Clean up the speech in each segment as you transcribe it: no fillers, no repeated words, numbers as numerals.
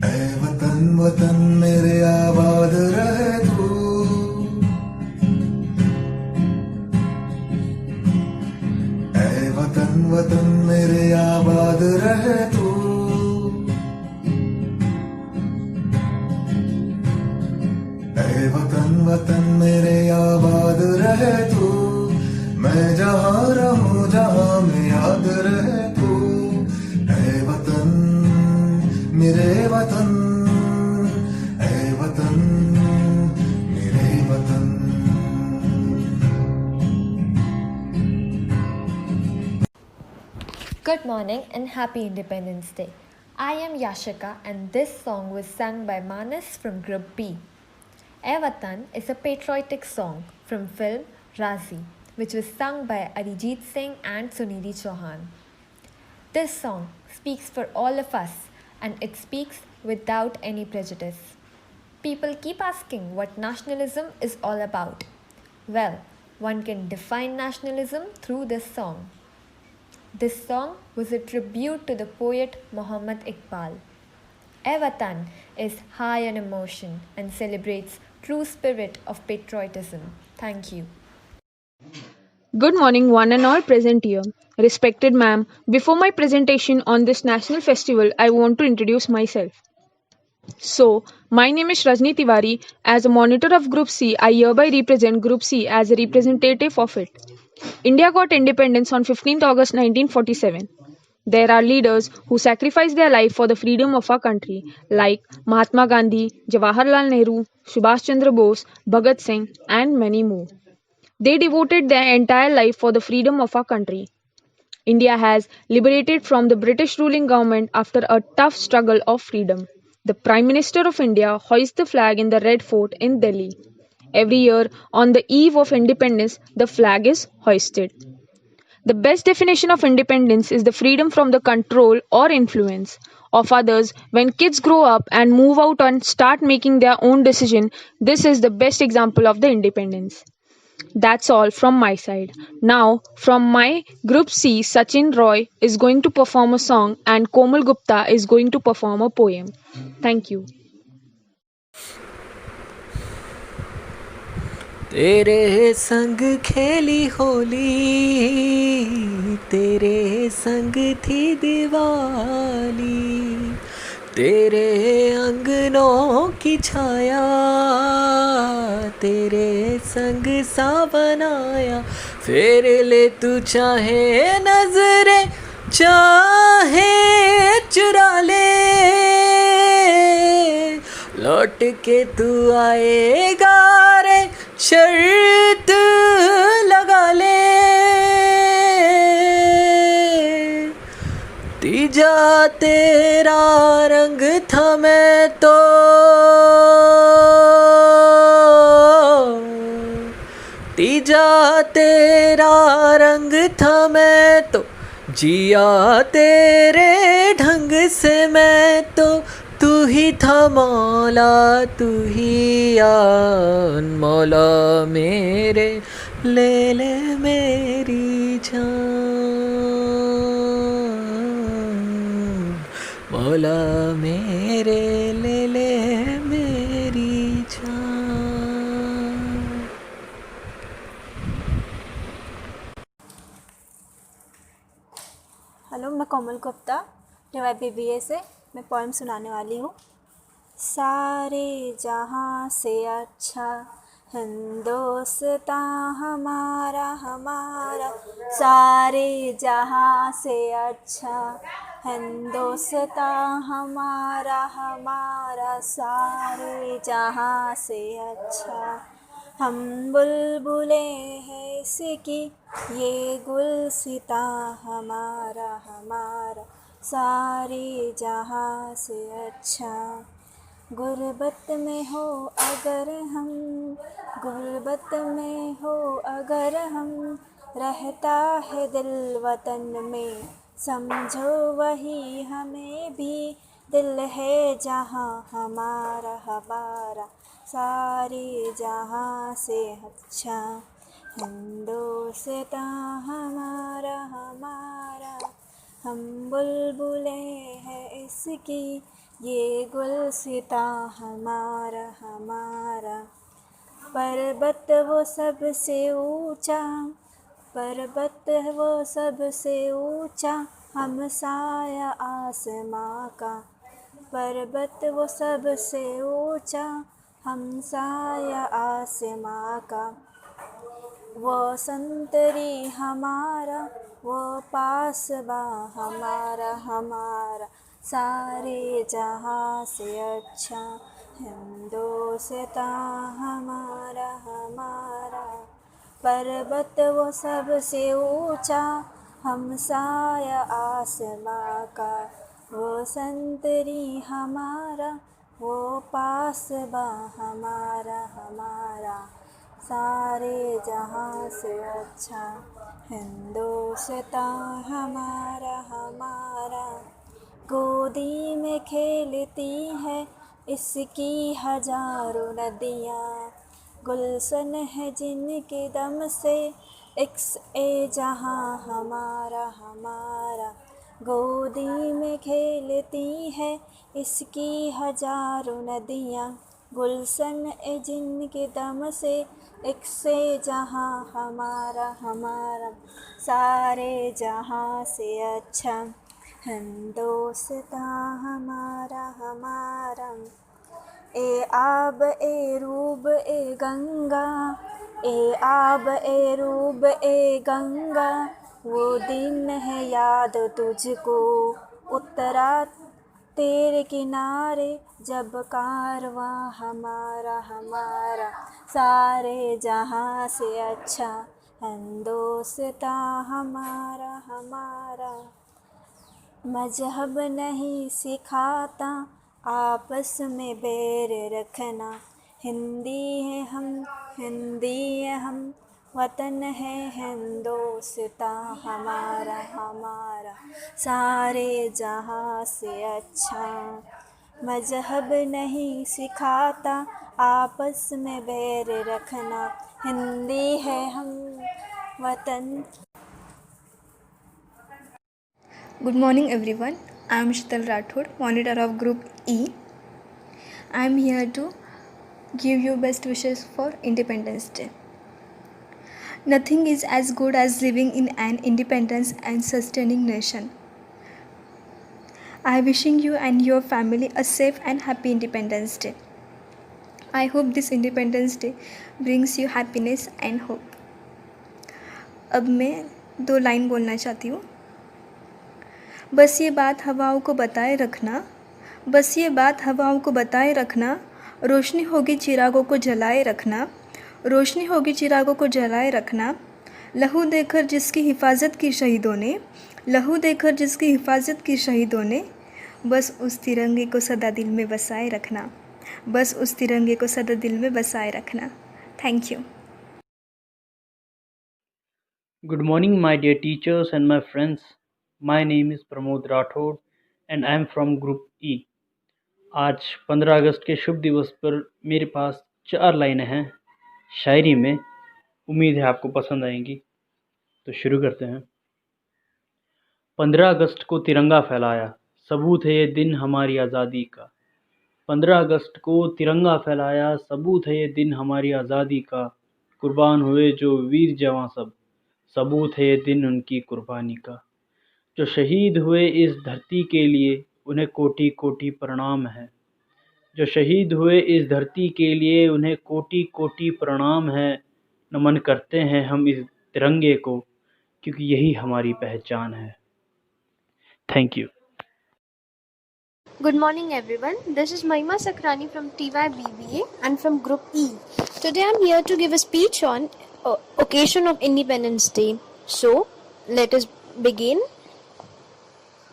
ऐ वतन वतन मेरे आबाद रहे तू, ऐ वतन वतन मेरे आबाद रहे तू, ऐ वतन वतन मेरे आबाद रहे तू, मैं जहाँ रहूं जहाँ में याद रहे तू, ऐ वतन मेरे वतन, ऐ वतन मेरे वतन। Good morning and happy Independence Day. I am Yashika and this song was sung by Manas from Group B. Ae Watan is a patriotic song from film Razi, which was sung by Arijit Singh and Sunidhi Chauhan. This song speaks for all of us and it speaks without any prejudice. People keep asking what nationalism is all about. Well, one can define nationalism through this song. This song was a tribute to the poet Muhammad Iqbal. Ae Watan is high on emotion and celebrates true spirit of patriotism. Thank you. Good morning, one and all present here. Respected ma'am, before my presentation on this national festival, I want to introduce myself. So, my name is Rajni Tiwari. As a monitor of Group C, I hereby represent Group C as a representative of it. India got independence on 15th August 1947. There are leaders who sacrificed their life for the freedom of our country, like Mahatma Gandhi, Jawaharlal Nehru, Subhash Chandra Bose, Bhagat Singh, and many more. They devoted their entire life for the freedom of our country. India has liberated from the British ruling government after a tough struggle of freedom. The Prime Minister of India hoists the flag in the Red Fort in Delhi. Every year, on the eve of independence, the flag is hoisted. The best definition of independence is the freedom from the control or influence of others. When kids grow up and move out and start making their own decision, this is the best example of the independence. That's all from my side. Now, from my Group C, Sachin Roy is going to perform a song and Komal Gupta is going to perform a poem. Thank you. तेरे संग खेली होली, तेरे संग थी दिवाली, तेरे अंगनों की छाया, तेरे संग सा बनाया, फेर ले तू चाहे नजरें, चाहे चुरा ले, लौट के तू आएगा रे, शर्त लगा ले, तीजा तेरा रंग था मैं तो, तीजा तेरा रंग था मैं तो, जिया तेरे ढंग से मैं तो, तू ही था मौला, तू ही आन मौला मेरे, ले ले मेरी जान, मौला मेरे, ले ले मेरी जान। हेलो, मैं कोमल गुप्ता DYPBA से मैं पोएम सुनाने वाली हूँ। सारे जहाँ से अच्छा हिंदुस्तान हमारा हमारा, सारे जहाँ से अच्छा हिंदुस्तान हमारा हमारा, सारे जहाँ से अच्छा हम बुलबुलें हैं इसकी, ये गुलसिता हमारा हमारा, सारे जहाँ से अच्छा। गुर्बत में हो अगर हम, गुर्बत में हो अगर हम, रहता है दिल वतन में, समझो वही हमें भी दिल है जहाँ हमारा हमारा, सारे जहाँ से अच्छा हिंदुस्तान हमारा हमारा, हम बुलबुलें हैं इसकी, ये गुलसिता हमारा हमारा। पर्वत वो सबसे ऊंचा, पर्वत वो सबसे ऊंचा, हम साया आसमां का। पर्वत वो सबसे ऊंचा, हम साया आसमां का। वो संतरी हमारा, वो पासबा हमारा हमारा। सारे जहाँ से अच्छा हिंदुस्तान हमारा हमारा। पर्वत वो सबसे ऊंचा, हम साया आसमां का। वो संतरी हमारा, वो पासबा हमारा हमारा। सारे जहाँ से अच्छा हिंदुस्तान हमारा हमारा। गोदी में खेलती है इसकी हजारों नदियाँ, गुलशन है जिनके दम से ए जहाँ हमारा हमारा। गोदी में खेलती है इसकी हजारों नदियाँ, गुलशन ए जिनके दम से जहाँ हमारा हमारा। सारे जहाँ से अच्छा हिंदुस्तान हमारा हमारा। ए आब ए रूब ए गंगा, ए आब ए रूब ए गंगा, वो दिन है याद तुझको उतरा तेरे किनारे जब कारवां हमारा हमारा। सारे जहाँ से अच्छा हिंदुस्तान हमारा हमारा। मजहब नहीं सिखाता आपस में बैर रखना, हिंदी है हम, वतन है हिंदुस्तान हमारा हमारा। सारे जहाँ से अच्छा मजहब नहीं सिखाता आपस में बैर रखना, हिंदी है हम, वतन। Good morning everyone. I am Shital Rathod, monitor of Group E. I am here to give you best wishes for Independence Day. Nothing is as good as living in an independent and sustaining nation. I am wishing you and your family a safe and happy Independence Day. I hope this Independence Day brings you happiness and hope. अब मैं 2 line बोलना चाहती हूँ। बस ये बात हवाओं को बताए रखना, बस ये बात हवाओं को बताए रखना, रोशनी होगी चिरागों को जलाए रखना, रोशनी होगी चिरागों को जलाए रखना। लहू देकर जिसकी हिफाजत की शहीदों ने, लहू देकर जिसकी हिफाजत की शहीदों ने, बस उस तिरंगे को सदा दिल में बसाए रखना, बस उस तिरंगे को सदा दिल में बसाए रखना। Thank you. Good morning, my dear teachers and my friends. My name is Pramod Rathod and I am from Group E. आज 15 अगस्त के शुभ दिवस पर मेरे पास 4 लाइनें हैं शायरी में। उम्मीद है आपको पसंद आएंगी, तो शुरू करते हैं। 15 अगस्त को तिरंगा फहलाया, सबूत है ये दिन हमारी आज़ादी का। 15 अगस्त को तिरंगा फहलाया, सबूत है ये दिन हमारी आज़ादी का। कुर्बान हुए जो वीर जवां सब, सबूत है ये दिन उनकी कुर्बानी का। जो शहीद हुए इस धरती के लिए, उन्हें कोटि कोटि प्रणाम है। जो शहीद हुए इस धरती के लिए, उन्हें कोटि कोटि प्रणाम है। नमन करते हैं हम इस तिरंगे को, क्योंकि यही हमारी पहचान है। Thank you. Good morning everyone. This is Mahima Sakrani from TYBBA and from Group E. Today I'm here to give a speech on occasion of Independence Day. So, let us begin.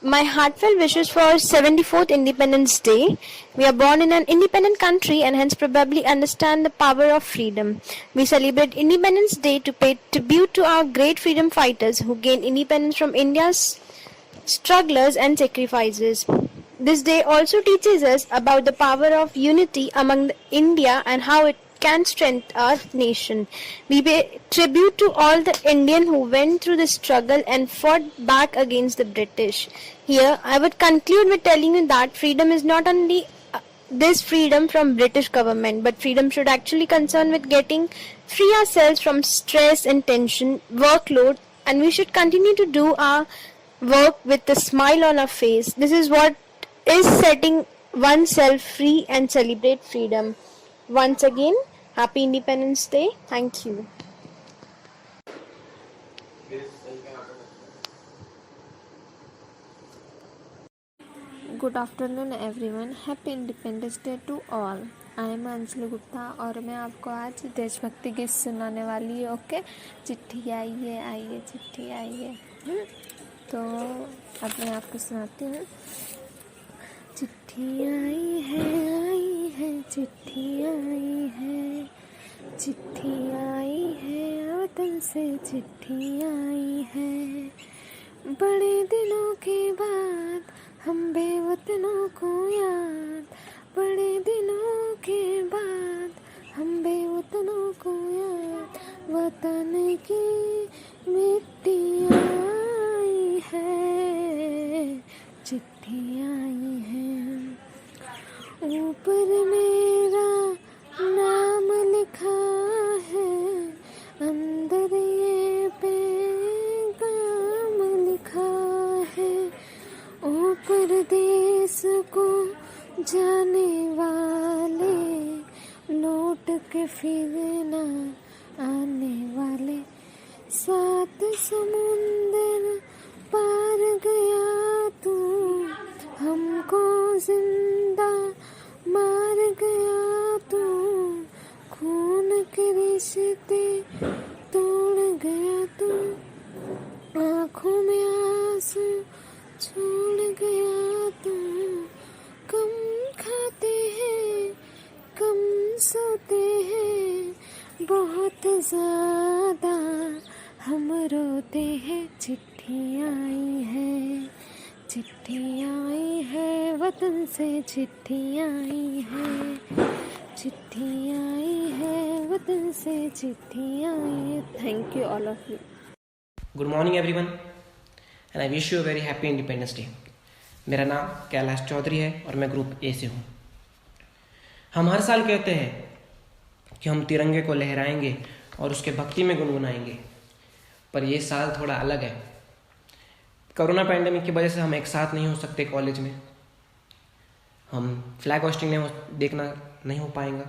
My heartfelt wishes for 74th Independence Day. We are born in an independent country and hence probably understand the power of freedom. We celebrate Independence Day to pay tribute to our great freedom fighters who gained independence from India's strugglers and sacrifices. This day also teaches us about the power of unity among India and how it can strengthen our nation. We pay tribute to all the Indians who went through the struggle and fought back against the British. Here, I would conclude with telling you that freedom is not only this freedom from British government, but freedom should actually concern with getting free ourselves from stress and tension, workload, and we should continue to do our work with a smile on our face. This is what is setting oneself free and celebrate freedom. Once again, Happy Independence Day. Thank you. Good afternoon everyone, happy independence day to all. I am Anjali Gupta और मैं आपको आज देशभक्ति गीत सुनाने वाली हूँ। Okay, चिट्ठी आई है, आइए चिट्ठी आई है। तो अब मैं आपको सुनाती हूँ। चिट्ठी आई है, चिट्ठी आई है, चिट्ठी आई है, वतन से चिट्ठी आई है। बड़े दिनों के बाद हम बेवतनों को याद, बड़े दिनों के बाद हम बेवतनों को याद, वतन की मिट्टी आई है, चिट्ठी आई है। ऊपर मेरा नाम लिखा है, अंदर ये पैगाम लिखा है। ओ परदेस को जाने वाले, लौट के फिर ना आने वाले। सात समुंदर पार गया तू, हमको जिंदा मार गया तू। खून के रिश्ते तोड़ गया तू, आँखों में आंसू छोड़ गया तू। कम खाते हैं, कम सोते हैं, बहुत ज़्यादा हम रोते हैं। चिट्ठी आई है, चिट्ठी आई है, वतन से चिट्ठी आई है, चिट्ठी आई है, वतन से चिट्ठी आई है। Thank you all of you. Good morning everyone and I wish you a very happy independence day. मेरा नाम कैलाश चौधरी है और मैं ग्रुप ए से हूँ। हम हर साल कहते हैं कि हम तिरंगे को लहराएंगे और उसके भक्ति में गुनगुनाएंगे, पर ये साल थोड़ा अलग है। कोरोना पैंडेमिक की वजह से हम एक साथ नहीं हो सकते कॉलेज में, हम फ्लैग होस्टिंग देखना नहीं हो पाएगा,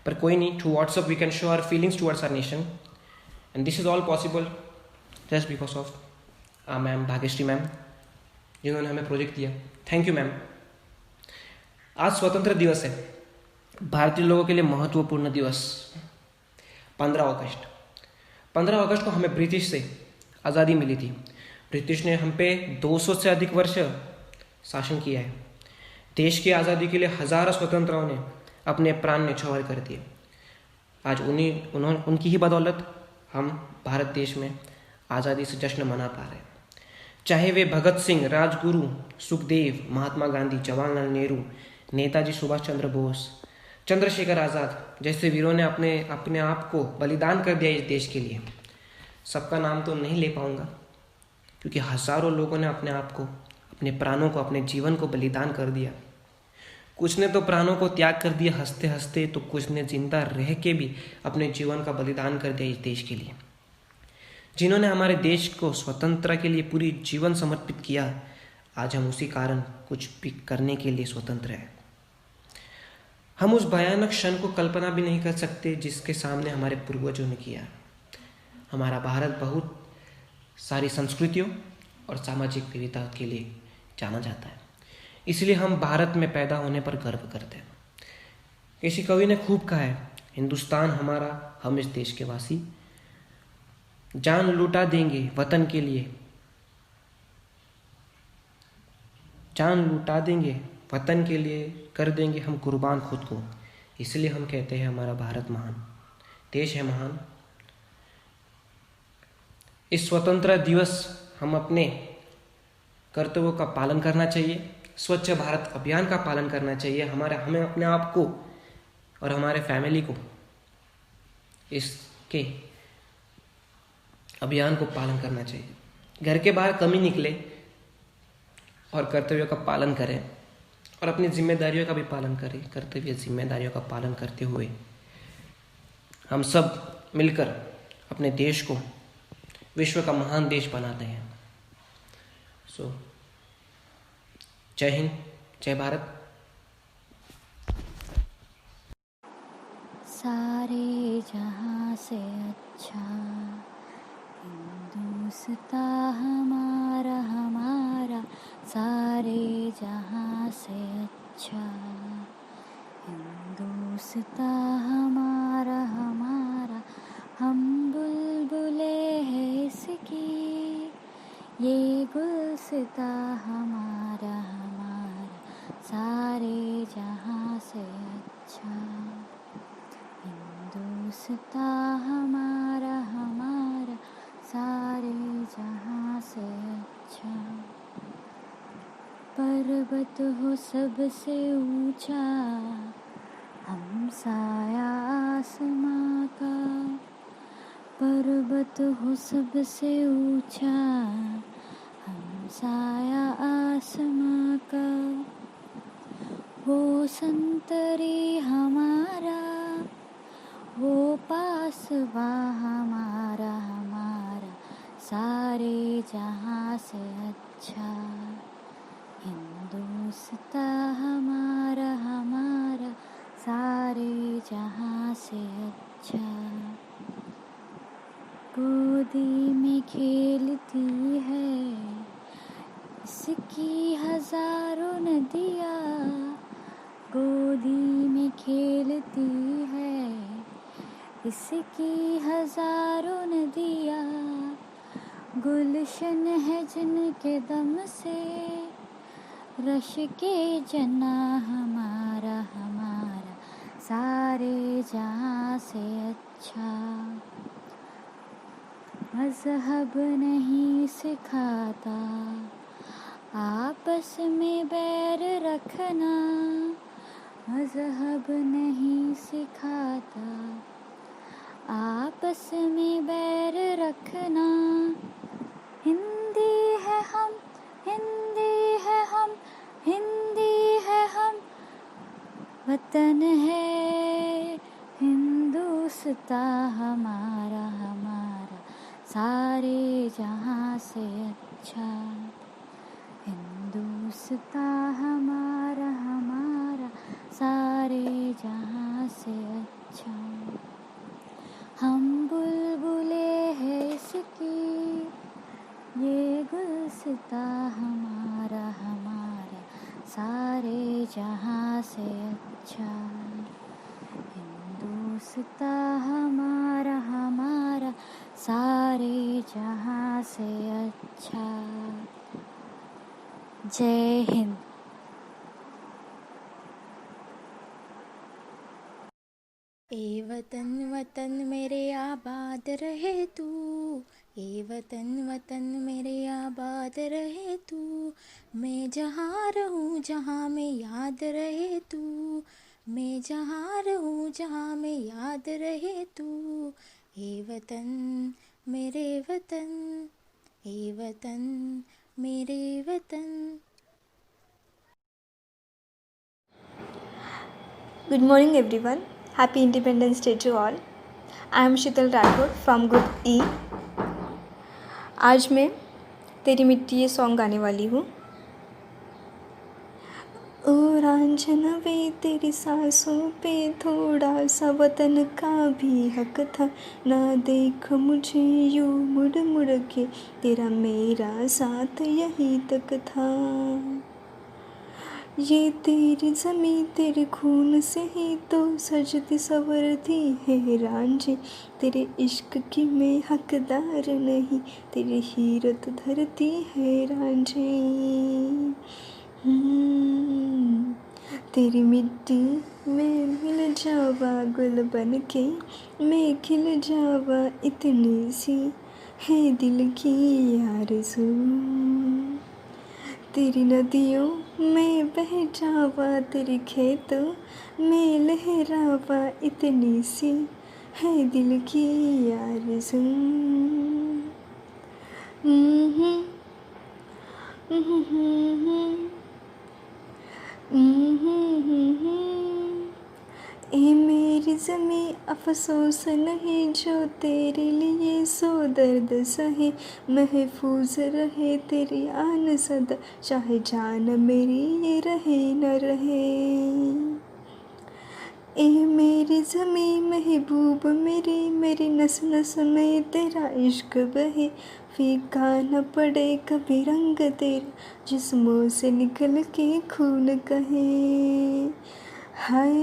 पर कोई नहीं, through WhatsApp we can show our feelings towards our nation and this is all possible just because of ma'am Bhagyashree ma'am, जिन्होंने हमें प्रोजेक्ट दिया। Thank you ma'am. आज स्वतंत्र दिवस है, भारतीय लोगों के लिए महत्वपूर्ण दिवस। 15 अगस्त को हमें ब्रिटिश से आज़ादी मिली थी। ब्रिटिश ने हम पे 200 से अधिक वर्ष शासन किया है। देश की आज़ादी के लिए हजारों स्वतंत्राओं ने अपने प्राण न्यौछावर कर दिए। आज उनकी ही बदौलत हम भारत देश में आज़ादी से जश्न मना पा रहे हैं। चाहे वे भगत सिंह, राजगुरु, सुखदेव, महात्मा गांधी, जवाहरलाल नेहरू, नेताजी सुभाष चंद्र बोस, चंद्रशेखर आज़ाद जैसे वीरों ने अपने आप को बलिदान कर दिया इस देश के लिए। सबका नाम तो नहीं ले पाऊंगा क्योंकि हजारों लोगों ने अपने आप को, अपने प्राणों को, अपने जीवन को बलिदान कर दिया। कुछ ने तो प्राणों को त्याग कर दिया हंसते हंसते, तो कुछ ने जिंदा रह के भी अपने जीवन का बलिदान कर दिया इस देश के लिए। जिन्होंने हमारे देश को स्वतंत्रता के लिए पूरी जीवन समर्पित किया, आज हम उसी कारण कुछ भी करने के लिए स्वतंत्र हैं। हम उस भयानक क्षण को कल्पना भी नहीं कर सकते जिसके सामने हमारे पूर्वजों ने किया। हमारा भारत बहुत सारी संस्कृतियों और सामाजिक विविधता के लिए जाना जाता है, इसलिए हम भारत में पैदा होने पर गर्व करते हैं। किसी कवि ने खूब कहा है, हिंदुस्तान हमारा, हम इस देश के वासी, जान लुटा देंगे वतन के लिए, जान लुटा देंगे वतन के लिए, कर देंगे हम कुर्बान खुद को। इसलिए हम कहते हैं हमारा भारत महान देश है, महान। इस स्वतंत्रता दिवस हम अपने कर्तव्यों का पालन करना चाहिए, स्वच्छ भारत अभियान का पालन करना चाहिए। हमें अपने आप को और हमारे फैमिली को इसके अभियान को पालन करना चाहिए। घर के बाहर कम ही निकले और कर्तव्यों का पालन करें और अपनी जिम्मेदारियों का भी पालन करें। कर्तव्य जिम्मेदारियों का पालन करते हुए हम सब मिलकर अपने देश को विश्व का महान देश बनाते हैं। सो जय हिंद, जय भारत। सारे जहाँ से अच्छा हिंदुस्ता हमारा हमारा, सारे जहाँ से अच्छा हिंदुस्ता हमारा हमारा। हम बुलबुले हैं इसकी, ये गुलसिता हमारा हमारा, सारे जहाँ से अच्छा हिंदुस्ता हमारा हमारा, सारे जहाँ से अच्छा। पर्वत हो सबसे ऊंचा हम साया आसमां का, पर्वत हो सबसे ऊंचा हम साया आसमां का। वो संतरी हमारा, वो पासवा हमारा हमारा, सारे जहाँ से अच्छा हिंदुस्ता हमारा हमारा, सारे जहाँ से अच्छा। गोदी में खेलती है इसकी हजारों नदियाँ, गोदी में खेलती है इसकी हजारों नदियाँ। गुलशन है जिनके दम से रश के जना हमारा हमारा, सारे जहाँ से अच्छा। मज़हब नहीं सिखाता आपस में बैर रखना, मज़हब नहीं सिखाता आपस में बैर रखना। हिंदी है हम, हिंदी है हम, हिंदी है हम, वतन है हिंदुस्ता हमारा हमारा, सारे जहाँ से अच्छा हिंदुस्ता हमारा हमारा, सारे जहाँ से अच्छा। हम बुलबुले हैं इसकी, ये गुलसिता हमारा हमारा, सारे जहाँ से अच्छा हिंदुस्ता हमारा हमारा, सारे जहाँ से अच्छा। जय हिंद। ए वतन वतन मेरे आबाद रहे तू, ए वतन वतन मेरे आबाद रहे तू, मैं जहाँ रहूँ जहाँ में याद रहे तू, मैं जहाँ रहूँ जहाँ में याद रहे तू। ए वतन मेरे वतन, ए वतन मेरे वतन। Good morning everyone. Happy Independence Day to all. I am Sheetal Rathore from Group E. आज मैं तेरी मिट्टी ये सॉन्ग गाने वाली हूँ। ओ रांझना वे तेरी सांसों पे थोड़ा सा वतन का भी हक था, ना देख मुझे यूँ मुड़ मुड़ के, तेरा मेरा साथ यहीं तक था। ये तेरी ज़मीं तेरे खून से ही तो सजती संवरती है रांझे, तेरे इश्क की मैं हकदार नहीं, तेरी हीरत धरती है रांझे। तेरी मिट्टी में मिल जावा गुल बन के, मैं खिल जावा इतनी सी है दिल की आरज़ू। तेरी नदियों में बह जावा, तेरे खेतों में लहरावा इतनी सी है दिल की आरज़ू। ए मेरी ज़मीं अफसोस नहीं जो तेरे लिए सो दर्द सहे, महफूज रहे तेरी आन सदा, चाहे जान मेरी ये रहे न रहे। ए मेरी ज़मीं महबूब मेरी, मेरी नस नस में तेरा इश्क बहे, फीका न पड़े कभी रंग तेरा, जिस्मों से निकल के खून कहे। हाय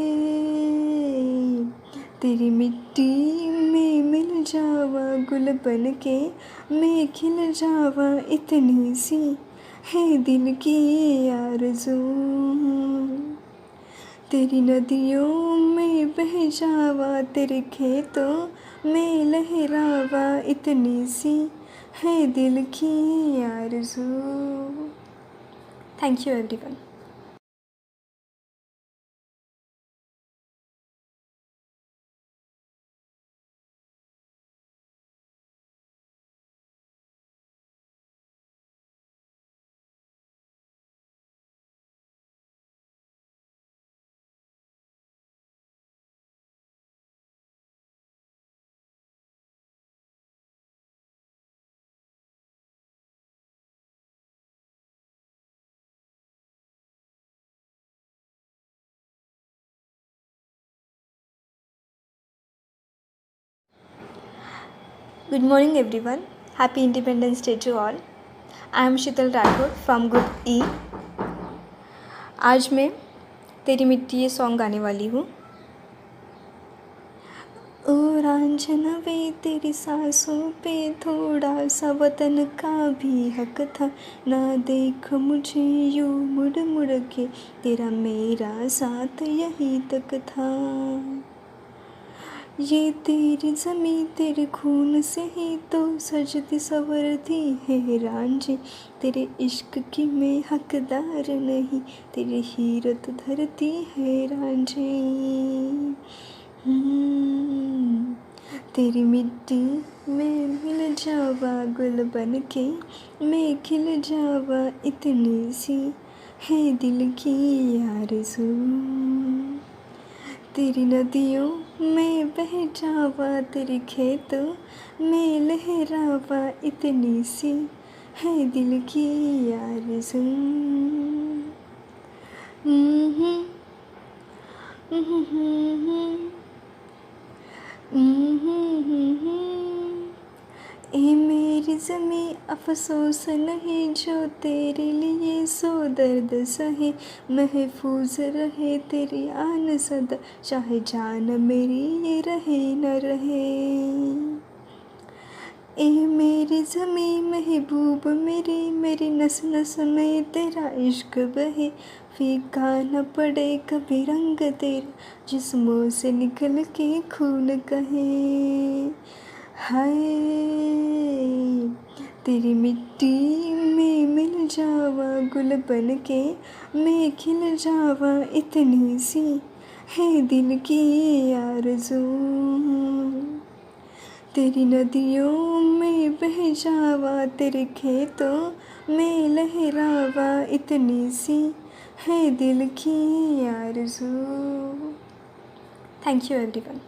तेरी मिट्टी में मिल जावा गुल बन के, मैं खिल जावा इतनी सी है दिल की आरज़ू। तेरी नदियों में बह जावा, तेरे खेतों में लहरावा इतनी सी है दिल की आरज़ू। Thank you everyone. Good morning everyone. Happy Independence Day to all. I am Sheetal Rathore from Group E. आज मैं तेरी मिट्टी ये सॉन्ग गाने वाली हूँ। ओ रांझन वे तेरी सांसों पे थोड़ा सा वतन का भी हक था, ना देख मुझे यूँ मुड़ मुड़ के, तेरा मेरा साथ यहीं तक था। ये तेरी ज़मीं तेरे खून से ही तो सजती संवरती है रांझे, तेरे इश्क की मैं हकदार नहीं, तेरी हीरत धरती है रांझे। तेरी मिट्टी में मिल जावा गुल बन के, मैं खिल जावा इतनी सी है दिल की आरज़ू। तेरी नदियों में बह जावा, तेरे खेतों में लहरावा इतनी सी है दिल की आरज़ू। ए मेरी ज़मीं अफसोस नहीं जो तेरे लिए सो दर्द सहे, महफूज रहे तेरी आन सदा, चाहे जान मेरी ये रहे न रहे। ए मेरी ज़मीं महबूब मेरी, मेरी नस नस में तेरा इश्क बहे, फीका न पड़े कभी रंग तेरा, जिस्मों से निकल के खून कहे। हाय तेरी मिट्टी में मिल जावा गुल बन के, मैं खिल जावा इतनी सी है दिल की आरज़ू। तेरी नदियों में बह जावा, तेरे खेतों में लहरावा इतनी सी है दिल की आरज़ू। Thank you everyone.